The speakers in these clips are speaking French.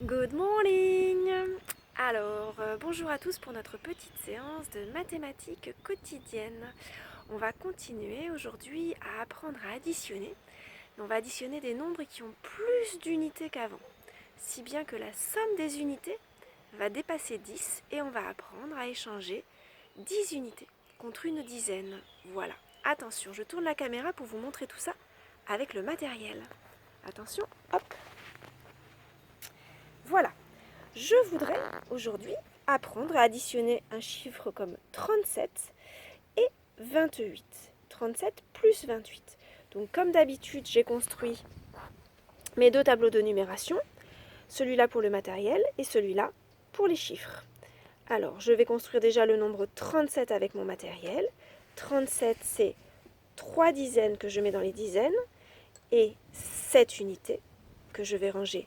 Good morning! Alors, bonjour à tous pour notre petite séance de mathématiques quotidienne. On va continuer aujourd'hui à apprendre à additionner. On va additionner des nombres qui ont plus d'unités qu'avant, si bien que la somme des unités va dépasser 10 et on va apprendre à échanger 10 unités contre une dizaine. Voilà. Attention, je tourne la caméra pour vous montrer tout ça avec le matériel. Attention, hop! Voilà. Je voudrais aujourd'hui apprendre à additionner un chiffre comme 37 et 28. 37 plus 28. Donc comme d'habitude, j'ai construit mes deux tableaux de numération, celui-là pour le matériel et celui-là pour les chiffres. Alors, je vais construire déjà le nombre 37 avec mon matériel. 37, c'est 3 dizaines que je mets dans les dizaines et 7 unités que je vais ranger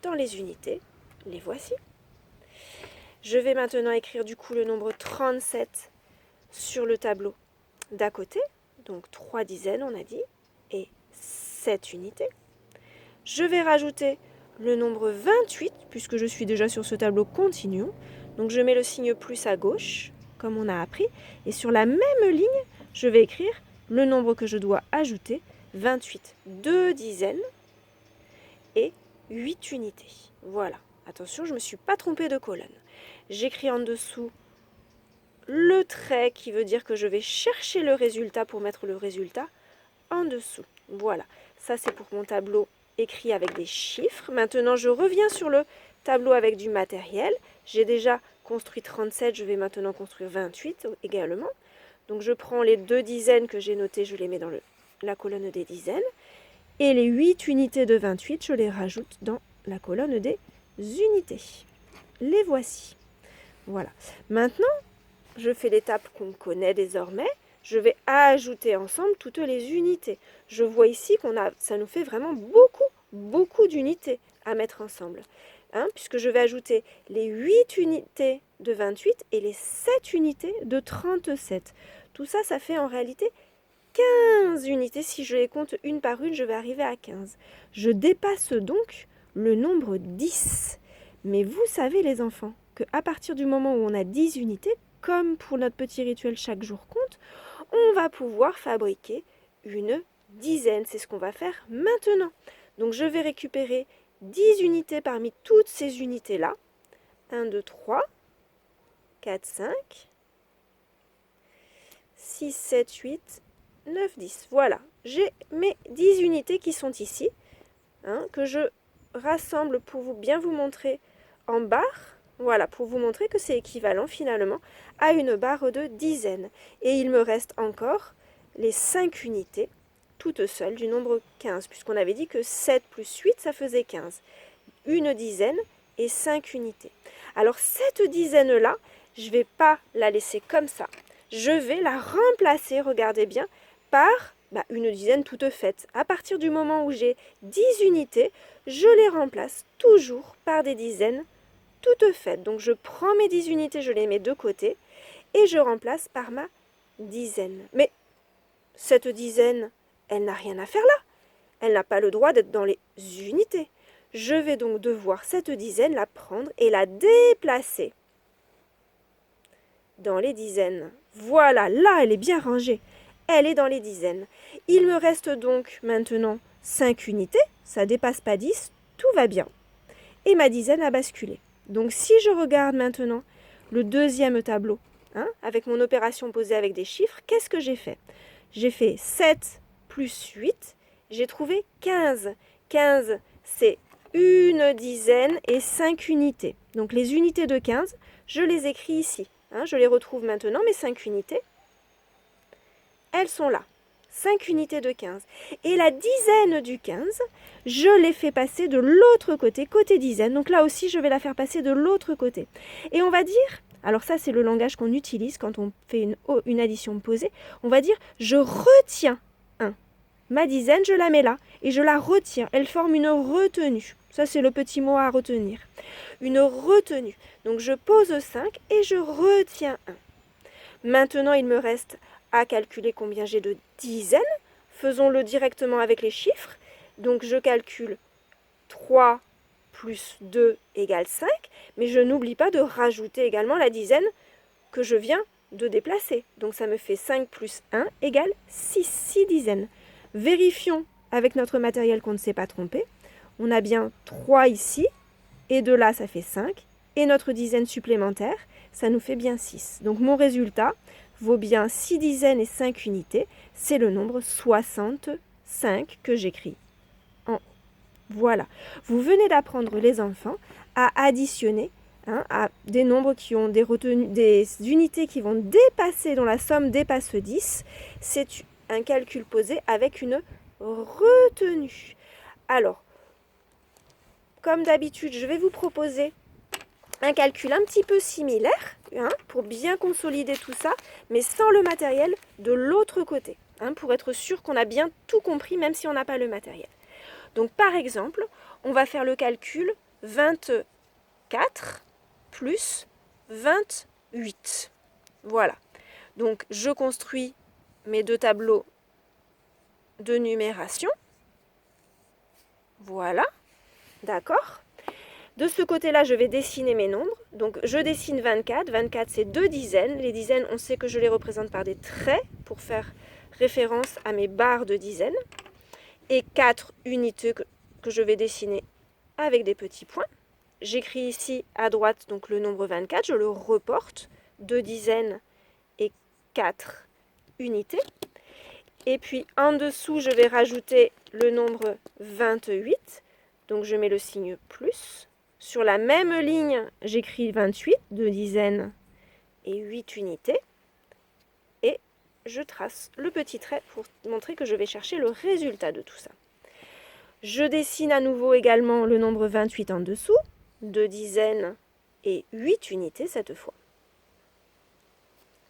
dans les unités. Les voici. Je vais maintenant écrire du coup le nombre 37 sur le tableau d'à côté. Donc 3 dizaines, on a dit, et 7 unités. Je vais rajouter le nombre 28, puisque je suis déjà sur ce tableau, continuons. Donc je mets le signe plus à gauche, comme on a appris. Et sur la même ligne, je vais écrire le nombre que je dois ajouter, 28. 2 dizaines et 8 unités. Voilà. Attention, je ne me suis pas trompée de colonne. J'écris en dessous le trait qui veut dire que je vais chercher le résultat pour mettre le résultat en dessous. Voilà, ça c'est pour mon tableau écrit avec des chiffres. Maintenant, je reviens sur le tableau avec du matériel. J'ai déjà construit 37, je vais maintenant construire 28 également. Donc je prends les 2 dizaines que j'ai notées, je les mets dans la colonne des dizaines. Et les 8 unités de 28, je les rajoute dans la colonne des unités. Les voici. Voilà. Maintenant, je fais l'étape qu'on connaît désormais. Je vais ajouter ensemble toutes les unités. Je vois ici ça nous fait vraiment beaucoup d'unités à mettre ensemble. Puisque je vais ajouter les 8 unités de 28 et les 7 unités de 37. Tout ça, ça fait en réalité 15 unités. Si je les compte une par une, je vais arriver à 15. Je dépasse donc le nombre 10. Mais vous savez les enfants, qu'à partir du moment où on a 10 unités, comme pour notre petit rituel chaque jour compte, on va pouvoir fabriquer une dizaine. C'est ce qu'on va faire maintenant. Donc je vais récupérer 10 unités parmi toutes ces unités-là. 1, 2, 3, 4, 5, 6, 7, 8, 9, 10. Voilà, j'ai mes 10 unités qui sont ici, que je rassemble pour bien vous montrer en barre. Voilà, pour vous montrer que c'est équivalent finalement à une barre de dizaines. Et il me reste encore les 5 unités, toutes seules, du nombre 15, puisqu'on avait dit que 7 plus 8, ça faisait 15. Une dizaine et 5 unités. Alors cette dizaine-là, je ne vais pas la laisser comme ça. Je vais la remplacer, regardez bien, par une dizaine toute faite. À partir du moment où j'ai 10 unités, je les remplace toujours par des dizaines toutes faites. Donc je prends mes 10 unités, je les mets de côté et je remplace par ma dizaine. Mais cette dizaine, elle n'a rien à faire là. Elle n'a pas le droit d'être dans les unités. Je vais donc devoir cette dizaine la prendre et la déplacer dans les dizaines. Voilà, là elle est bien rangée. Elle est dans les dizaines. Il me reste donc maintenant 5 unités. Ça ne dépasse pas 10, tout va bien. Et ma dizaine a basculé. Donc si je regarde maintenant le deuxième tableau, avec mon opération posée avec des chiffres, qu'est-ce que j'ai fait? J'ai fait 7 plus 8, j'ai trouvé 15. 15, c'est une dizaine et 5 unités. Donc les unités de 15, je les écris ici. Je les retrouve maintenant, mes 5 unités. Elles sont là. 5 unités de 15. Et la dizaine du 15, je l'ai fait passer de l'autre côté, côté dizaine. Donc là aussi, je vais la faire passer de l'autre côté. Et on va dire, alors ça c'est le langage qu'on utilise quand on fait une addition posée, on va dire je retiens 1. Ma dizaine, je la mets là et je la retiens. Elle forme une retenue. Ça c'est le petit mot à retenir. Une retenue. Donc je pose 5 et je retiens 1. Maintenant, il me reste à calculer combien j'ai de dizaines. Faisons-le directement avec les chiffres. Donc je calcule 3 plus 2 égale 5, mais je n'oublie pas de rajouter également la dizaine que je viens de déplacer. Donc ça me fait 5 plus 1 égale 6, 6 dizaines. Vérifions avec notre matériel qu'on ne s'est pas trompé. On a bien 3 ici, et de là ça fait 5, et notre dizaine supplémentaire, ça nous fait bien 6. Donc mon résultat vaut bien 6 dizaines et 5 unités, c'est le nombre 65 que j'écris en haut. Voilà, vous venez d'apprendre les enfants à additionner à des nombres qui ont des unités qui vont dépasser, dont la somme dépasse 10. C'est un calcul posé avec une retenue. Alors, comme d'habitude, je vais vous proposer un calcul un petit peu similaire pour bien consolider tout ça, mais sans le matériel de l'autre côté, pour être sûr qu'on a bien tout compris, même si on n'a pas le matériel. Donc, par exemple, on va faire le calcul 24 plus 28. Voilà. Donc, je construis mes deux tableaux de numération. Voilà. D'accord. De ce côté-là, je vais dessiner mes nombres. Donc, je dessine 24. 24, c'est 2 dizaines. Les dizaines, on sait que je les représente par des traits pour faire référence à mes barres de dizaines. Et 4 unités que je vais dessiner avec des petits points. J'écris ici à droite donc le nombre 24. Je le reporte. 2 dizaines et 4 unités. Et puis, en dessous, je vais rajouter le nombre 28. Donc, je mets le signe plus. Sur la même ligne, j'écris 28, 2 dizaines et 8 unités. Et je trace le petit trait pour montrer que je vais chercher le résultat de tout ça. Je dessine à nouveau également le nombre 28 en dessous, 2 dizaines et 8 unités cette fois.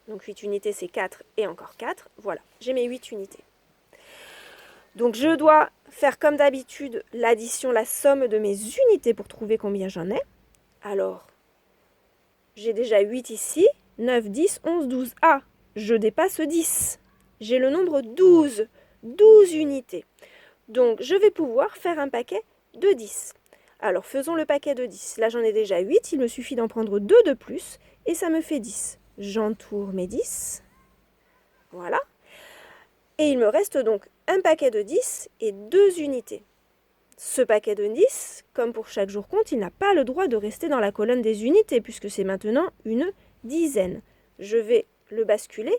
Donc 8 unités, c'est 4 et encore 4. Voilà, j'ai mes 8 unités. Donc je dois faire comme d'habitude l'addition, la somme de mes unités pour trouver combien j'en ai. Alors, j'ai déjà 8 ici, 9, 10, 11, 12. Ah, je dépasse 10. J'ai le nombre 12, 12 unités. Donc je vais pouvoir faire un paquet de 10. Alors faisons le paquet de 10. Là j'en ai déjà 8, il me suffit d'en prendre 2 de plus et ça me fait 10. J'entoure mes 10. Voilà. Et il me reste donc un paquet de 10 et 2 unités. Ce paquet de 10, comme pour chaque jour compte, il n'a pas le droit de rester dans la colonne des unités puisque c'est maintenant une dizaine. Je vais le basculer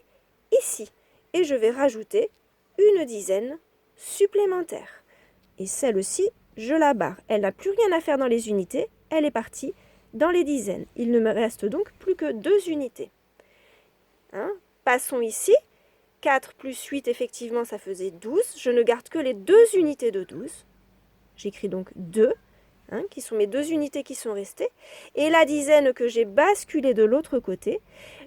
ici et je vais rajouter une dizaine supplémentaire. Et celle-ci, je la barre. Elle n'a plus rien à faire dans les unités, elle est partie dans les dizaines. Il ne me reste donc plus que 2 unités. Passons ici. 4 plus 8, effectivement, ça faisait 12. Je ne garde que les 2 unités de 12. J'écris donc 2, qui sont mes 2 unités qui sont restées. Et la dizaine que j'ai basculée de l'autre côté,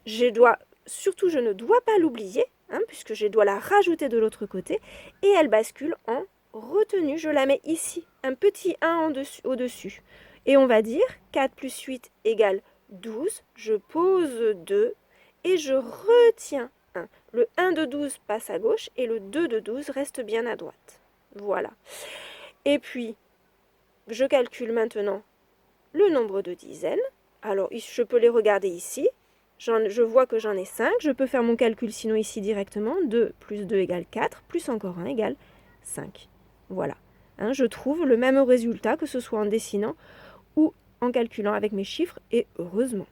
je ne dois pas l'oublier, puisque je dois la rajouter de l'autre côté. Et elle bascule en retenue. Je la mets ici, un petit 1 au-dessus. Et on va dire 4 plus 8 égale 12. Je pose 2 et je retiens 1. Le 1 de 12 passe à gauche et le 2 de 12 reste bien à droite. Voilà. Et puis, je calcule maintenant le nombre de dizaines. Alors, je peux les regarder ici. Je vois que j'en ai 5. Je peux faire mon calcul sinon ici directement. 2 plus 2 égale 4, plus encore 1 égale 5. Voilà. Je trouve le même résultat que ce soit en dessinant ou en calculant avec mes chiffres, et heureusement.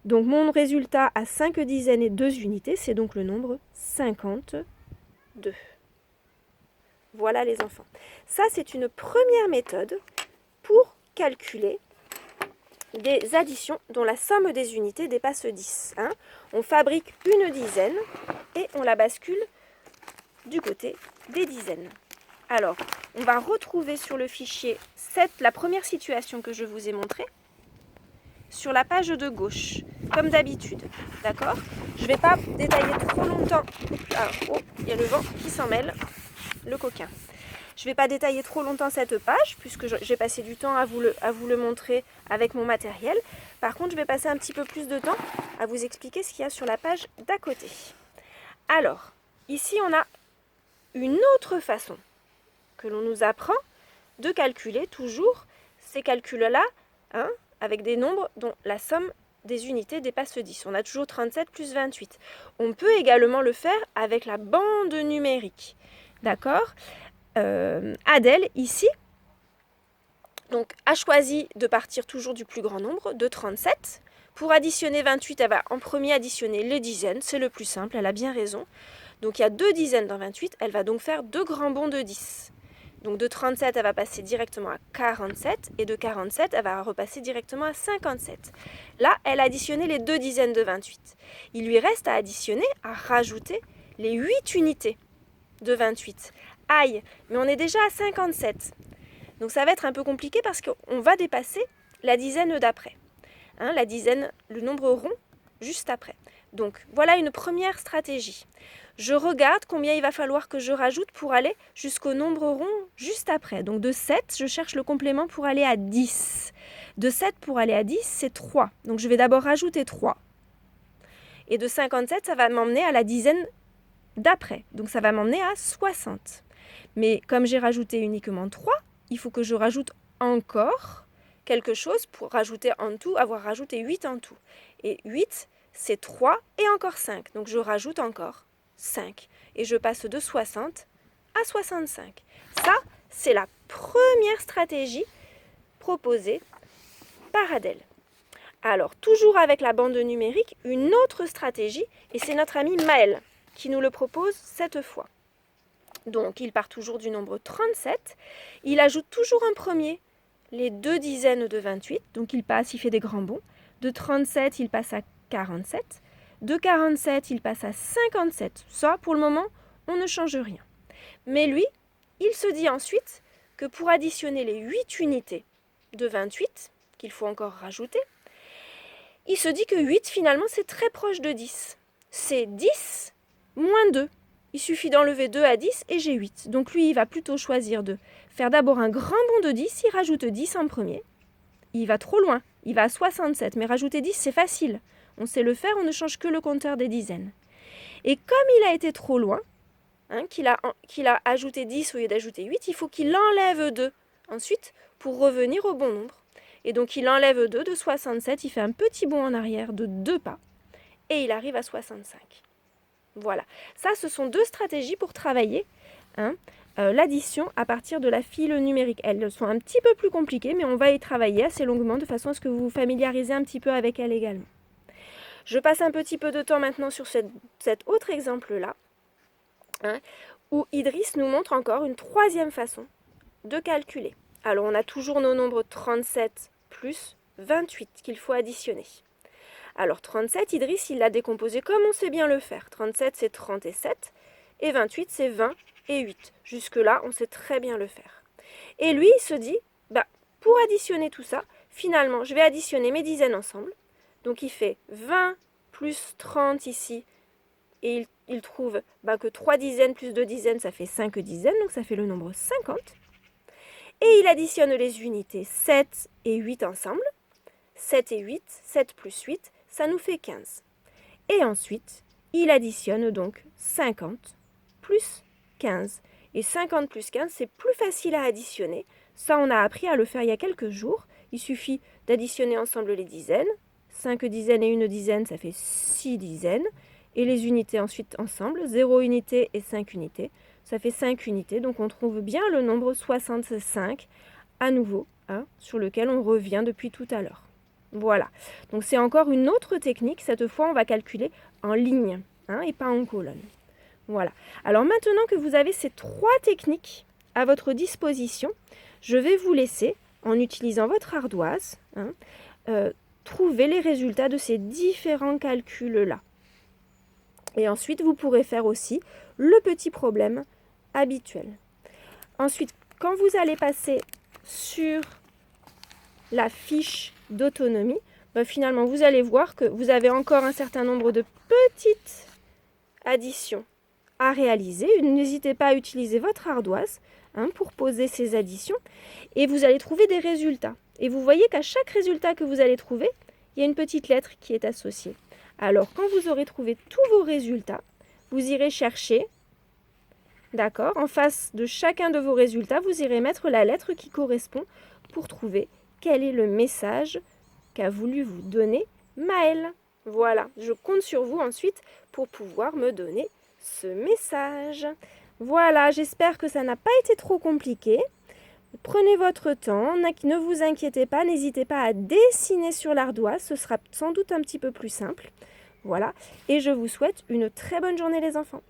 Donc mon résultat à 5 dizaines et 2 unités, c'est donc le nombre 52. Voilà les enfants. Ça, c'est une première méthode pour calculer des additions dont la somme des unités dépasse 10. On fabrique une dizaine et on la bascule du côté des dizaines. Alors, on va retrouver sur le fichier la première situation que je vous ai montrée sur la page de gauche, comme d'habitude. D'accord ? Je ne vais pas détailler trop longtemps. Il y a le vent qui s'en mêle, le coquin. Je ne vais pas détailler trop longtemps cette page, puisque j'ai passé du temps à vous le montrer avec mon matériel. Par contre, je vais passer un petit peu plus de temps à vous expliquer ce qu'il y a sur la page d'à côté. Alors, ici, on a une autre façon que l'on nous apprend de calculer toujours ces calculs-là, hein, avec des nombres dont la somme des unités dépasse 10. On a toujours 37 plus 28. On peut également le faire avec la bande numérique. D'accord? Adèle, ici, donc, a choisi de partir toujours du plus grand nombre, de 37. Pour additionner 28, elle va en premier additionner les dizaines. C'est le plus simple, elle a bien raison. Donc, il y a 2 dizaines dans 28. Elle va donc faire 2 grands bonds de 10. Donc, de 37, elle va passer directement à 47. Et de 47, elle va repasser directement à 57. Là, elle a additionné les 2 dizaines de 28. Il lui reste à additionner, à rajouter les 8 unités de 28. Aïe, mais on est déjà à 57. Donc ça va être un peu compliqué parce qu'on va dépasser la dizaine d'après. Hein, la dizaine, le nombre rond, juste après. Donc voilà une première stratégie. Je regarde combien il va falloir que je rajoute pour aller jusqu'au nombre rond juste après. Donc de 7, je cherche le complément pour aller à 10. De 7 pour aller à 10, c'est 3. Donc je vais d'abord rajouter 3. Et de 57, ça va m'emmener à la dizaine d'après. Donc ça va m'emmener à 60. Mais comme j'ai rajouté uniquement 3, il faut que je rajoute encore quelque chose pour rajouter en tout, avoir rajouté 8 en tout. Et 8, c'est 3 et encore 5. Donc je rajoute encore 5. Et je passe de 60 à 65. Ça, c'est la première stratégie proposée par Adèle. Alors, toujours avec la bande numérique, une autre stratégie, et c'est notre ami Maël qui nous le propose cette fois. Donc, il part toujours du nombre 37. Il ajoute toujours en premier les 2 dizaines de 28. Donc, il fait des grands bonds. De 37, il passe à 47. De 47, il passe à 57. Ça, pour le moment, on ne change rien. Mais lui, il se dit ensuite que pour additionner les 8 unités de 28, qu'il faut encore rajouter, il se dit que 8, finalement, c'est très proche de 10. C'est 10 moins 2. Il suffit d'enlever 2 à 10 et j'ai 8. Donc lui, il va plutôt choisir de faire d'abord un grand bond de 10. Il rajoute 10 en premier. Il va trop loin. Il va à 67. Mais rajouter 10, c'est facile. On sait le faire, on ne change que le compteur des dizaines. Et comme il a été trop loin, qu'il a ajouté 10 au lieu d'ajouter 8, il faut qu'il enlève 2 ensuite pour revenir au bon nombre. Et donc il enlève 2 de 67, il fait un petit bond en arrière de 2 pas et il arrive à 65. Voilà, ça ce sont 2 stratégies pour travailler l'addition à partir de la file numérique. Elles sont un petit peu plus compliquées, mais on va y travailler assez longuement de façon à ce que vous vous familiarisez un petit peu avec elles également. Je passe un petit peu de temps maintenant sur cet autre exemple-là, où Idriss nous montre encore une troisième façon de calculer. Alors on a toujours nos nombres 37 plus 28 qu'il faut additionner. Alors 37, Idriss, il l'a décomposé comme on sait bien le faire. 37, c'est 30 et 7. Et 28, c'est 20 et 8. Jusque-là, on sait très bien le faire. Et lui, il se dit, pour additionner tout ça, finalement, je vais additionner mes dizaines ensemble. Donc il fait 20 plus 30 ici. Et il trouve que 3 dizaines plus 2 dizaines, ça fait 5 dizaines. Donc ça fait le nombre 50. Et il additionne les unités 7 et 8 ensemble. 7 et 8, 7 plus 8, ça nous fait 15. Et ensuite, il additionne donc 50 plus 15. Et 50 plus 15, c'est plus facile à additionner. Ça, on a appris à le faire il y a quelques jours. Il suffit d'additionner ensemble les dizaines. 5 dizaines et 1 dizaine, ça fait 6 dizaines. Et les unités ensuite ensemble, 0 unité et 5 unités, ça fait 5 unités. Donc on trouve bien le nombre 65 à nouveau, sur lequel on revient depuis tout à l'heure. Voilà, donc c'est encore une autre technique. Cette fois, on va calculer en ligne et pas en colonne. Voilà. Alors maintenant que vous avez ces 3 techniques à votre disposition, je vais vous laisser, en utilisant votre ardoise, trouver les résultats de ces différents calculs-là. Et ensuite, vous pourrez faire aussi le petit problème habituel. Ensuite, quand vous allez passer sur la fiche d'autonomie, finalement, vous allez voir que vous avez encore un certain nombre de petites additions à réaliser. N'hésitez pas à utiliser votre ardoise pour poser ces additions et vous allez trouver des résultats. Et vous voyez qu'à chaque résultat que vous allez trouver, il y a une petite lettre qui est associée. Alors, quand vous aurez trouvé tous vos résultats, vous irez chercher, d'accord, en face de chacun de vos résultats, vous irez mettre la lettre qui correspond pour trouver quel est le message qu'a voulu vous donner Maëlle. Voilà, je compte sur vous ensuite pour pouvoir me donner ce message. Voilà, j'espère que ça n'a pas été trop compliqué. Prenez votre temps, ne vous inquiétez pas, n'hésitez pas à dessiner sur l'ardoise, ce sera sans doute un petit peu plus simple. Voilà, et je vous souhaite une très bonne journée les enfants.